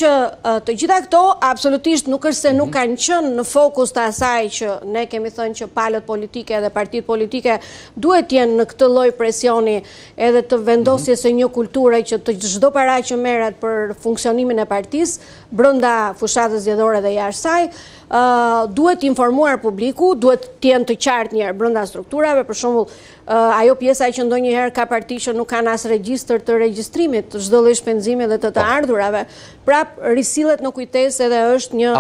që të gjitha këto absolutisht nuk është se nuk kanë qenë në fokus të asaj që ne kemi thënë që palët politike dhe partitë politike duhet jenë në këtë lloj presioni edhe të vendosjes së një kulture që të çdo paraq që merret për funksionimin e partisë brenda fushatës zgjedhore dhe jashtë saj, duhet informuar publiku, duhet të jenë të qartë njëherë brenda strukturave, për shembull, ajo pjesa që ndonjëherë ka parti që nuk kanë as regjistër të regjistrimit të çdo lloji shpenzimi dhe të ardhurave, prap risillet në kujtesë edhe është një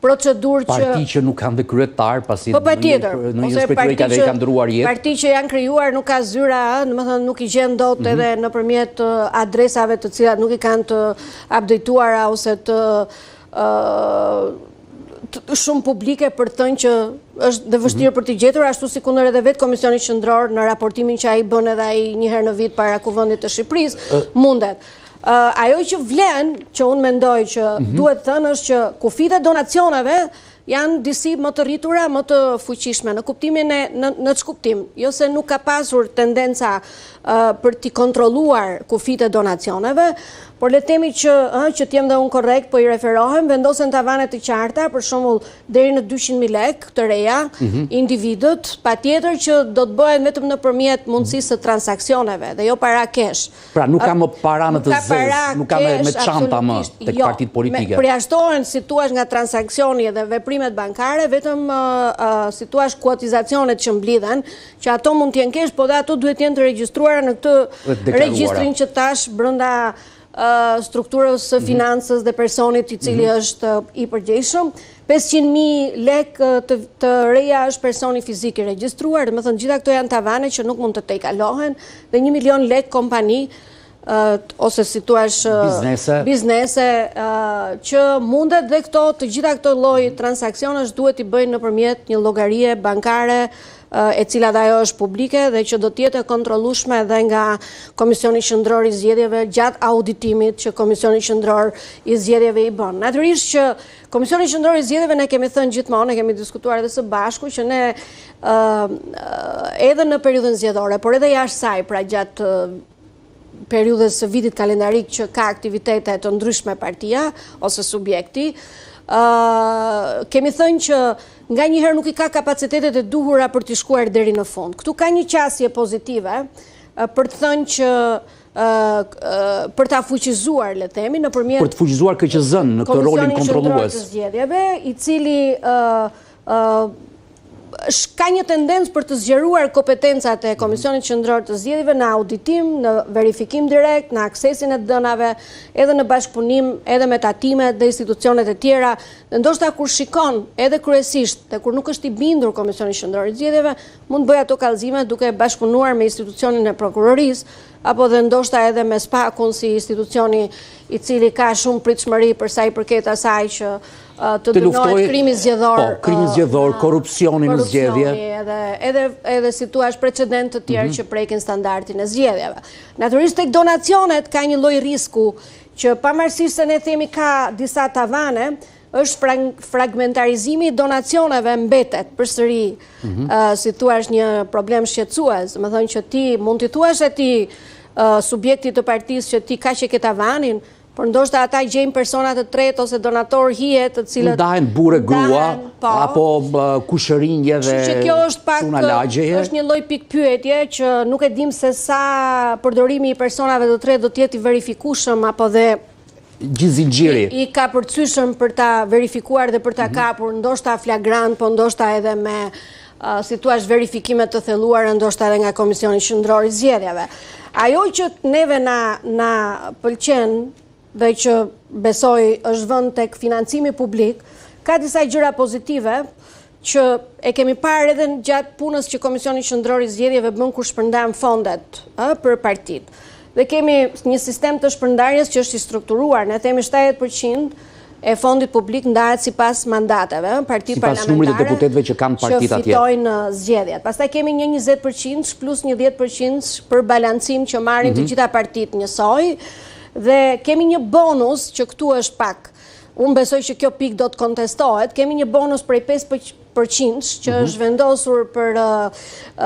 procedurë që parti që nuk kanë dhe kryetar pasi në një spekuloj ka dhe i kanë ndruar jetë. Parti që janë krijuar nuk ka zyra, domethënë nuk i gjen dot edhe nëpërmjet adresave të cilat nuk i kanë të updateuara ose të shumë publike për të thënë që është dhe vështirë për të gjetur, ashtu si kundër edhe vetë Komisioni Qendror në raportimin që ai bën edhe ai një herë në vit para Kuvendit të Shqipërisë mundet. Ajo që vlen, që unë mendoj që duhet thënë është që kufit e donacioneve janë disi më të rritura, më të fuqishme, në kuptimin në ç'kuptim, jo se nuk ka pasur tendenca për t'i kontrolluar kufit e donacioneve, por le të themi që t'jem dhe unë korrekt, po i referohem, vendosen tavane të qarta, për shembull deri në 200.000 lekë të reja, individët, patjetër që do të bëhen vetëm nëpërmjet mundësisë së transaksioneve dhe jo para kesh. Pra nuk ka më para në të zezë, nuk ka me çanta më tek partitë politike. Përjashtohen si thua nga transaksioni dhe veprimet bankare, vetëm si thua kuotizacionet që mblidhen, që ato mund të jenë kesh, po dhe ato duhet jenë të regjistruara në këtë regjistrin që tash brenda strukturës së financës dhe personit i cili është i përgjegjshëm. 500.000 lekë të reja është personi fizik i regjistruar, dhe më thënë gjitha këto janë tavane që nuk mund të tejkalohen, dhe 1 milion lekë kompani ose si thuash biznese që mundet dhe këto të gjitha këto lloj transaksionesh duhet i bëjnë nëpërmjet një llogarie bankare e cila dhe ajo është publike dhe që do t'jetë e kontrollueshme edhe nga Komisioni Qendror i Zgjedhjeve gjatë auditimit që Komisioni Qendror i Zgjedhjeve i bën. Natyrisht që Komisioni Qendror i Zgjedhjeve ne kemi thënë gjithmonë, ne kemi diskutuar edhe së bashku që ne edhe në periudhën zgjedhore, por edhe jashtë saj, pra gjatë periudhës së vitit kalendarik që ka aktivitete të ndryshme partia ose subjekti, kemi thënë që nga njëherë nuk i ka kapacitetet e duhura për t'i shkuar deri në fund. Këtu ka një qasje pozitive për të thënë që për ta fuqizuar, le themi, nëpërmjet për të fuqizuar KQZ-n në këtë rolin kontrollues, Komisionit Qendror të Zgjedhjeve, i cili ka një tendencë për të zgjeruar kompetencat e Komisionit Qendror të Zgjedhjeve në auditim, në verifikim direkt, në aksesin e dënave, edhe në bashkëpunim, edhe me tatimet dhe institucionet e tjera, dhe ndoshta kur shikon edhe kryesisht, dhe kur nuk është i bindur Komisioni Qendror i Zgjedhjeve, mund bëj ato kallëzime duke bashkëpunuar me institucionin e prokurorisë, apo dhe ndoshta edhe me SPAK-un si institucioni i cili ka shumë pritshmëri për sa i përket asaj që të dënohet krimi zgjedhor. Krimi zgjedhor, korrupsioni në zgjedhje. Edhe si thuaç precedent të tjerë që prekin standardin e zgjedhjeve. Natyrisht tek donacionet ka një lloj risku që pavarësisht se ne themi ka disa tavane, është fragmentarizimi i donacioneve mbetet përsëri, si thuaç një problem shqetësues, do të thonë që ti mund t'i thuash atij subjektit të partisë që ti kaq e ke tavanin, por ndoshta ata gjejnë persona të tretë ose donator hije të cilët ndahen burrë grua apo kushërinje dhe çuna lagjeje. Është një lloj pikpyetje që nuk e dim se sa përdorimi i personave të tretë do të jetë i verifikueshëm apo dhe gjithë zinxhiri i ka përcyeshëm për ta verifikuar dhe për ta kapur, ndoshta flagrant, po ndoshta edhe me si thuaç verifikime të thelluara, ndoshta edhe nga Komisioni Qendror i Zgjedhjeve. Ajo që neve na pëlqen dhe që besoj është vënë tek financimi publik, ka disa gjëra pozitive që e kemi parë edhe gjatë punës që Komisioni Qendror i Zgjedhjeve bën kur shpërndan fondet për partitë. Dhe kemi një sistem të shpërndarjes që është i strukturuar, ne themi 70% e fondit publik ndahet sipas mandateve, partitë parlamentare. Sipas numrit të deputetëve që kanë partitë atje. Që fitojnë zgjedhjet. Pastaj kemi një 20% plus një 10% për balancim që marrin të gjitha partitë njësoj. Dhe kemi një bonus që këtu është pak, unë besoj që kjo pikë do të kontestohet, kemi një bonus prej 5% që është vendosur për